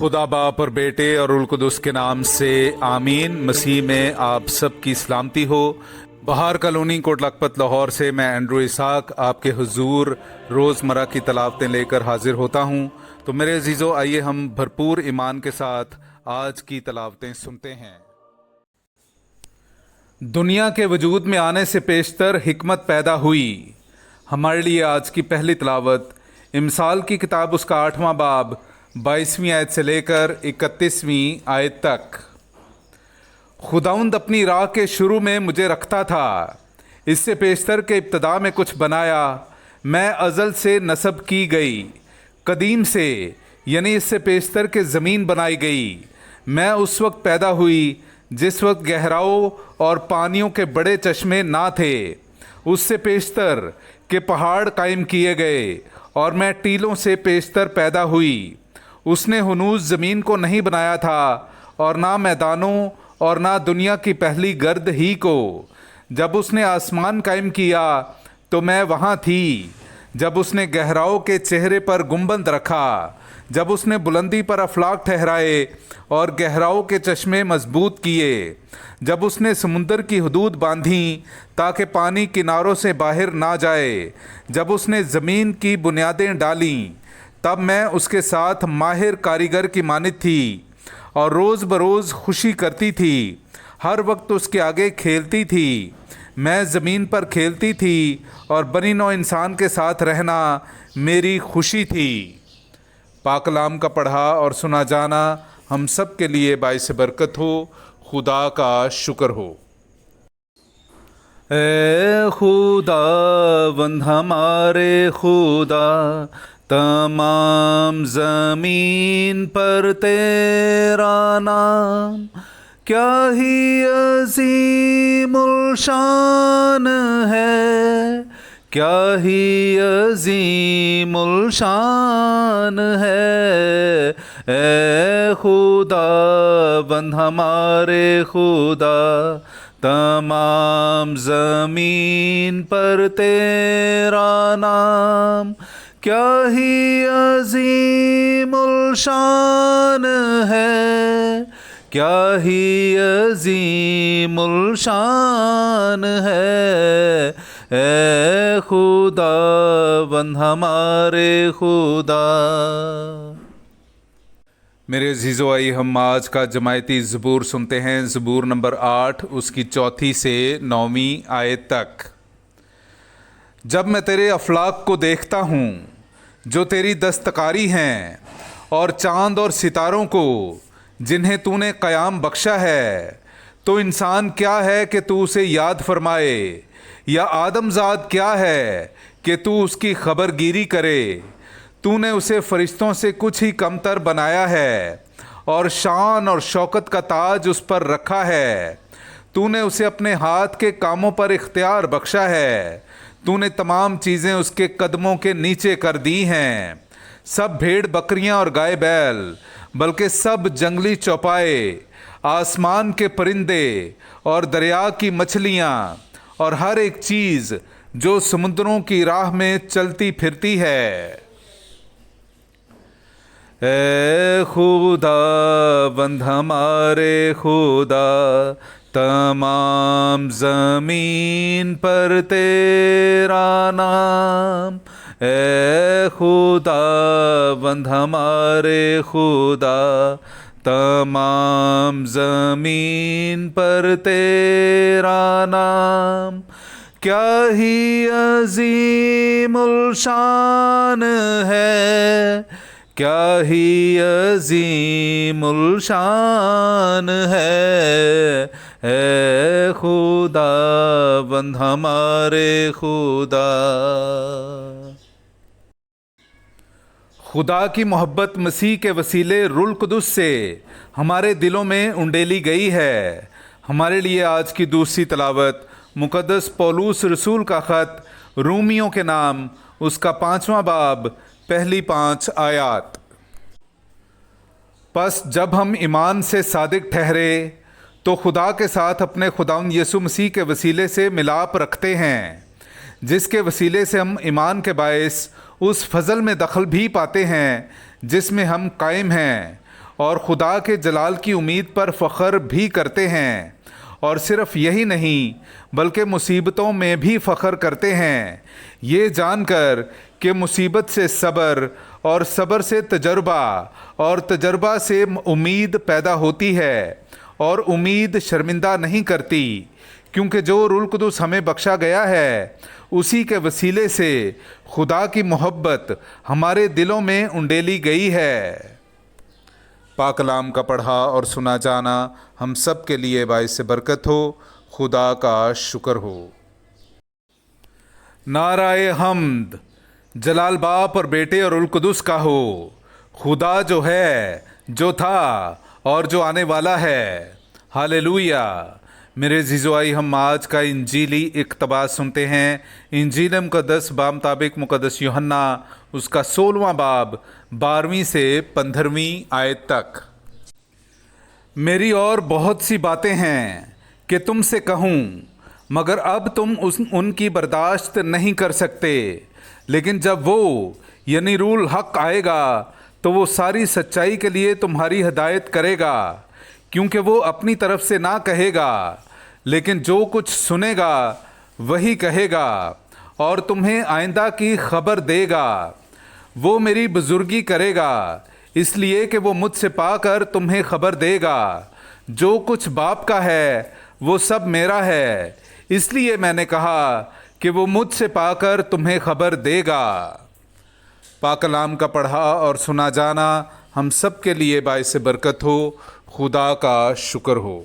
खुदा बाप और बेटे और रुल कुदुस के नाम से आमीन। मसीह में आप सब की सलामती हो। बहार कॉलोनी कोट लखपत लाहौर से मैं एंड्रू इसाक आपके हुजूर रोज़मर्रा की तलावतें लेकर हाजिर होता हूँ। तो मेरे अजीज़ों, आइए हम भरपूर ईमान के साथ आज की तलावतें सुनते हैं। दुनिया के वजूद में आने से पेशतर हिकमत पैदा हुई। हमारे लिए आज की पहली तलावत इमसाल की किताब उसका 8वां बाब 22वीं आयत से लेकर 31वीं आयत तक। खुदाउंद अपनी राह के शुरू में मुझे रखता था, इससे पेशतर के इब्तदा में कुछ बनाया। मैं अज़ल से नसब की गई, कदीम से यानी इससे पेशतर के ज़मीन बनाई गई। मैं उस वक्त पैदा हुई जिस वक्त गहराओं और पानियों के बड़े चश्मे ना थे। उससे पेशतर के पहाड़ कायम किए गए और मैं टीलों से पेशतर पैदा हुई। उसने हुनूस ज़मीन को नहीं बनाया था और ना मैदानों और ना दुनिया की पहली गर्द ही को। जब उसने आसमान कायम किया तो मैं वहाँ थी। जब उसने गहराओं के चेहरे पर गुंबद रखा, जब उसने बुलंदी पर अफलाक ठहराए और गहराओं के चश्मे मजबूत किए, जब उसने समुंदर की हदूद बांधी ताकि पानी किनारों से बाहर ना जाए, जब उसने ज़मीन की बुनियादें डालीं, तब मैं उसके साथ माहिर कारीगर की मानित थी और रोज़ बरोज़ खुशी करती थी। हर वक्त उसके आगे खेलती थी। मैं ज़मीन पर खेलती थी और बनी नौ इंसान के साथ रहना मेरी खुशी थी। पाक कलाम का पढ़ा और सुना जाना हम सब के लिए बाइस बरकत हो। खुदा का शुक्र हो। ए खुदावंद हमारे खुदा, तमाम ज़मीन पर तेरा नाम क्या ही अज़ीमुल शान है, क्या ही अज़ीमुल शान है। ए खुदावंद हमारे खुदा, तमाम ज़मीन पर तेरा नाम क्या ही अज़ीमुल शान है, क्या ही अज़ीमुल शान है। ए खुदावंद हमारे खुदा। मेरे अजीज़ों, आइए हम आज का जमायती ज़बूर सुनते हैं। ज़बूर नंबर 8 उसकी 4 से 9वीं आयत तक। जब मैं तेरे अफलाक को देखता हूँ जो तेरी दस्तकारी हैं, और चाँद और सितारों को जिन्हें तूने क़याम बख्शा है, तो इंसान क्या है कि तू उसे याद फरमाए, या आदमज़ाद क्या है कि तू उसकी खबरगिरी करे। तूने उसे फ़रिश्तों से कुछ ही कमतर बनाया है और शान और शौकत का ताज उस पर रखा है। तूने उसे अपने हाथ के कामों पर इख्तियार बख्शा है। तूने तमाम चीज़ें उसके कदमों के नीचे कर दी हैं, सब भेड़ बकरियां और गाय बैल, बल्कि सब जंगली चौपाए, आसमान के परिंदे और दरिया की मछलियां और हर एक चीज़ जो समुद्रों की राह में चलती फिरती है। ए खुदावंद हमारे खुदा, तमाम ज़मीन पर तेरा नाम। ए खुदावंद हमारे खुदा, तमाम ज़मीन पर तेरा नाम क्या ही अज़ीमुल शान है, क्या ही अज़ीमुल शान है। ए खुदावंद हमारे खुदा। खुदा की मोहब्बत मसीह के वसीले रुल कुदुस से हमारे दिलों में उंडेली गई है। हमारे लिए आज की दूसरी तलावत मुक़द्दस पौलुस रसूल का ख़त रूमियों के नाम उसका 5वां बाब पहली 5 आयात। बस जब हम ईमान से सादिक ठहरे तो खुदा के साथ अपने खुदावंद यीशु मसीह के वसीले से मिलाप रखते हैं, जिसके वसीले से हम ईमान के बायस उस फजल में दखल भी पाते हैं जिसमें हम कायम हैं اور خدا کے جلال کی امید پر فخر بھی کرتے ہیں، اور صرف یہی نہیں بلکہ مصیبتوں میں بھی فخر کرتے ہیں، یہ جان کر کہ مصیبت سے صبر، اور صبر سے تجربہ، اور تجربہ سے امید پیدا ہوتی ہے، اور امید شرمندہ نہیں کرتی، کیونکہ جو روح القدس ہمیں بخشا گیا ہے اسی کے وسیلے سے خدا کی محبت ہمارے دلوں میں انڈیلی گئی ہے۔ پاک کلام کا پڑھا اور سنا جانا ہم سب کے لیے باعث برکت ہو۔ خدا کا شکر ہو۔ نعرہ حمد جلال باپ اور بیٹے اور القدس کا ہو، خدا جو ہے، جو تھا اور جو آنے والا ہے۔ ہاللویا۔ میرے عزیزوائی، ہم آج کا انجیلی اقتباس سنتے ہیں۔ انجیل مقدس بامطابق مقدس یوحنا اس کا 16واں باب 12ویں سے 15ویں آیت تک۔ میری اور بہت سی باتیں ہیں کہ تم سے کہوں، مگر اب تم ان کی برداشت نہیں کر سکتے، لیکن جب وہ یعنی روح الحق آئے گا تو وہ ساری سچائی کے لیے تمہاری ہدایت کرے گا، کیونکہ وہ اپنی طرف سے نہ کہے گا، لیکن جو کچھ سنے گا وہی کہے گا، اور تمہیں آئندہ کی خبر دے گا۔ وہ میری بزرگی کرے گا، اس لیے کہ وہ مجھ سے پا کر تمہیں خبر دے گا۔ جو کچھ باپ کا ہے وہ سب میرا ہے، اس لیے میں نے کہا کہ وہ مجھ سے پا کر تمہیں خبر دے گا۔ پاک کلام کا پڑھا اور سنا جانا ہم سب کے لیے باعث برکت ہو۔ خدا کا شکر ہو۔